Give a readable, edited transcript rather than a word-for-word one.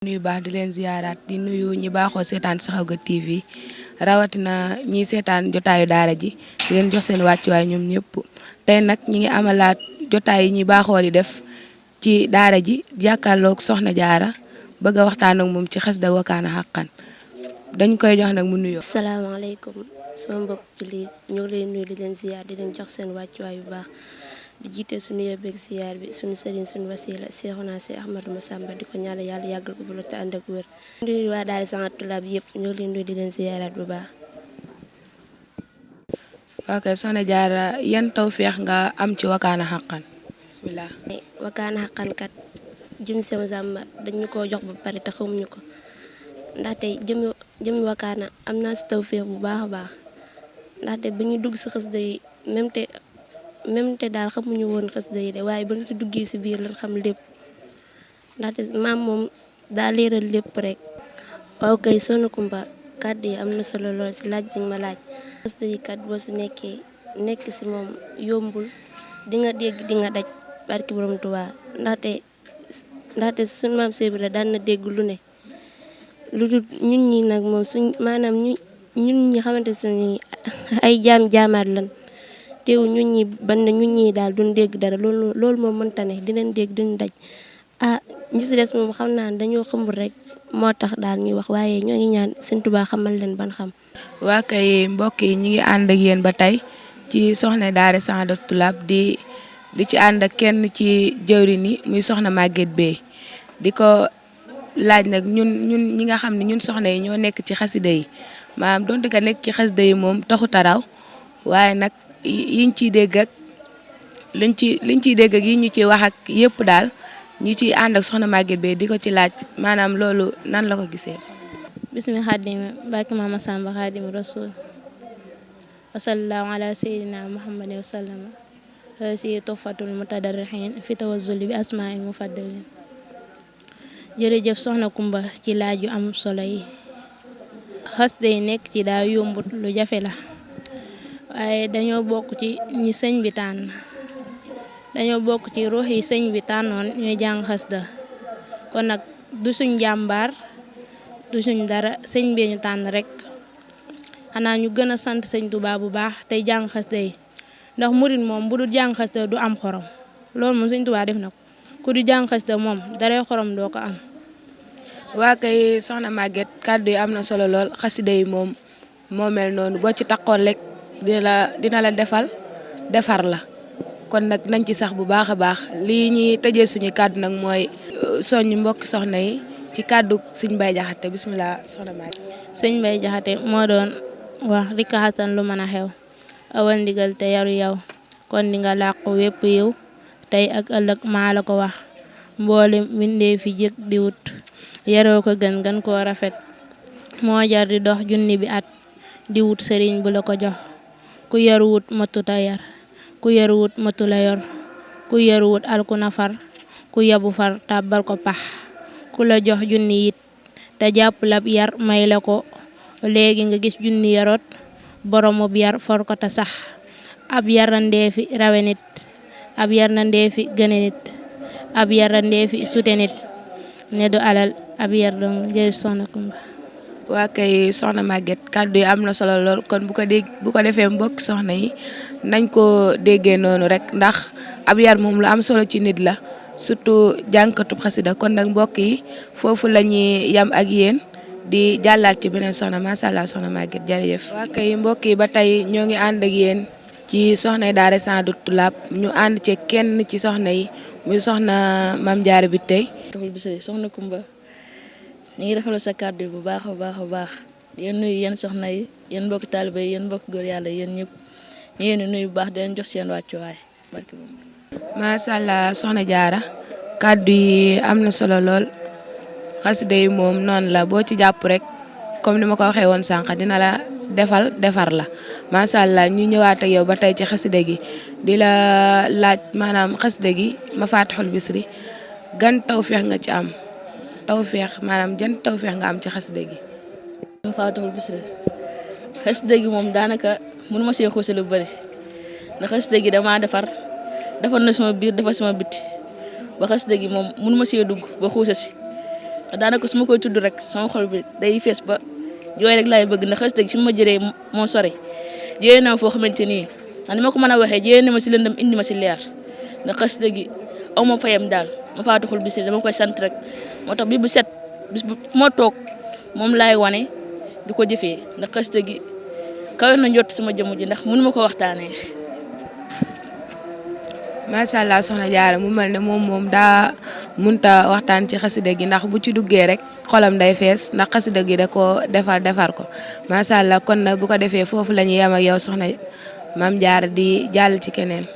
nuyu baax di leen ziyaaraat di nuyu ñi baaxoo seetaan Sekhawgui TV rawatina ñi seetaan jotaayu daara ji di leen jox seen wàccuwaay ñoom ñëpp tey nag ñi ngi amalaat jotaay yi ñi baaxoo di def ci daara ji jàkkaarloog soxna jaara bëgg a waxtaan ak moom ci xasida Wakaana Haqqan dañ koy jox nag mu nuyoo. salaamaaleykum sama mbokk jullit ñu ngi leen nuyu di leen ziyaar di leen jox seen wàccuwaay bu baax di jiite suñu yóbbeeg ziyaar bi suñu sëriñ suñu wasila Seexuna si Ahmadou Massamba di ko ñaanal yàlla yàggal ko fi lu te ànd ak wér. di nuyu waa daara Saxaat Tulaab yëpp ñu ngi leen nuyu di leen ziyaaraat bu baax. ok soxna jaara yan tawféex nga am ci Wakaana Haqqan bismillah. Wakaana Haqqan kat jëm sama Samba dañu ko jox ba pare te xamuñu ko ndaxte jëmi Wakaana am naa si tawféex bu baax a baax ndaxte ba ñu dugg si xasida yi même te daal xamuñu woon xasida yi de waaye ba ñu si duggee si biir lañ xam lépp ndaxte maam moom daa leeral lépp rek. waaw kay Soxna Kumba kàddu yi am na solo lool si laaj bi nga ma laaj. xasida yi kat boo si nekk si moom yombul di nga dégg di nga daj barki borom Tuubaa ndaxte suñu maam Seex Ibra daan na dégg lu ne lu dul ñun ñi nag moom maanaam ñun ñi xamante ne ay jaamaat lan teew ñun ñi ban na ñun ñi daal duñ dégg dara loolu moom mënta ne dinañ dégg duñ daj ñi si des moom xam naa dañoo xamul rek moo tax daal ñuy wax waaye ñoo ngi ñaan Sëñ Tuubaa xamal leen ban xam. waa kay mbokk yi ñi ngi ànd ak yéen ba tey ci soxna daara Saxaat Tulaab di ci ànd ak kenn ci jëwriñ yi muy soxna Maguette Bey di ko laaj nag ñun ñi nga xam ne ñun soxna yi ñoo nekk ci xasida yi maanaam donte ka nekk ci xasida yi moom taxut a raw waaye nag yiñ ciy dégg ak liñ ciy dégg ak yi ñu ciy wax ak yëpp daal ñu ciy ànd ak soxna Maguette Bey di ko ci laaj maanaam loolu nan la ko gisee. bismi xaadimi barke Maama Samba xaadimi rasul wa sallallahu ala sayyidina muhammadin wa sallama si tuffatul mutadarrihin fi tawazzuli bi asmaa'il mufaddalin jërëjëf Soxna Kumba ci laaj yu am solo yi. xasida yi nekk ci daa yombut lu jafe la waaye dañoo bokk ci ñi sëñ bi tànn dañoo bokk ci ruux yi sëñ bi tànnoon ñuy jàng xasida kon nag du suñ jàmbaar du suñ dara sëñ bee ñu tànn rek xanaa ñu gën a sant sëñ Tuubaa bu baax tey jàng xasida yi ndax murit moom bu dul jàng xasida du am xorom loolu moom sëñ Tuubaa def na ko ku di jàng xasida moom daree xorom doo ko am. waa kay soxna Maguette kàddu yi am na solo lool xasida yi moom moo mel noonu boo ci takkoon rek dina la defar la kon nag nañ ci sax bu baax a baax lii ñuy tëjee suñu kàddu nag mooy soññ mbokki soxna yi ci kàddu sëñ Mbay Jaxate bismillah soxna Maguette. sëñ Mbay Jaxate moo doon wax rikka xasan lu mën a xew awal ndigal te yaru yow kon di nga làqu wépp yiw tey ak ëllëg maa la ko wax mboolem mbindee fi jëkk di wut yaroo ko gën koo rafet moo jar di dox junni bi at di wut sëriñ bu la ko jox ku yaru wut matuta yar ku yaru wut matu la yor ku yaru wut alku nafar ku yabu far tàbbal ko pax ku la jox junni it te jàpp lab yar may la ko léegi nga gis junni yaroot boromub yar for ko te sax ab yarandee fi rawe nit ab yarandee fi gëne nit ab yarandee fi sute nit ne du alal ab yar dong jërëjëf Soxna Kumba. waa kay soxna Maguette kàddu yi am na solo lool kon bu ko defee mbokk soxna yi nañ ko déggee noonu rek ndax ab yar moom lu am solo ci nit la surtout jànkatub xasida kon nag mbokk yi foofu la ñuy yam ak yéen di jàllaat ci beneen soxna macha allah soxna Maguette jërëjëf. waa kay mbokk yi ba tey ñoo ngi ànd ak yéen ci soxna daara Saxaat Tulaab ñu ànd ci kenn ci soxna yi muy soxna Maam Jaara bi tey. Soxna Kumba ñu ngi rafetlu sa kàddu yi bu baax a baax a baax yéen nuyu yéen soxna yi yéen mbokki taaliba yi yéen mbokki góor yàlla yéen ñëpp ñu ngi leen nuyu bu baax di leen jox seen wàccuwaay barke boobu. macha allah soxna jaara kàddu yi am na solo lool xasida yi moom noonu la boo ci jàpp rek comme ni ma ko waxee woon sànq dina la defar la macha allah ñu ñëwaat ak yow ba tey ci xasida gi di la laaj maanaam xasida gi Mafatihul Bichri gan tawféex nga ci am maanaam jan tawféex nga am ci xasida gi. Mafatihul Bichri xasida gi moom daanaka mënu ma see xuuse lu bëri ndax xasida gi damaa defar na sama biir defar sama bitti ba xasida gi moom mënu ma see dugg ba xuuse si daanaka su ma koy tudd rek sama xol bi day fees ba jooy rek laay bëgg ndax xasida gi fi ma jëree moo sori jëlee na ma foo xamante nii ni ma ko mën a waxee jëlee na ma si lëndëm indi ma si leer ndax xasida gi aw ma fayam daal ma faatuxul Bichri dama koy sant rek moo tax bis bu fu ma toog moom laay wane di ko jëfee ndax xasida gi kawe na njott sama jëmm ji ndax mënu ma ko waxtaanee. macha allah soxna Diarra mu mel ne moom daa munta waxtaan ci xasida gi ndax bu ci duggee rek xolam day fees ndax xasida gi da ko defar ko macha allah kon nag bu ko defee foofu la ñuy yem ak yow soxna Mame Diarra di jàll ci keneen.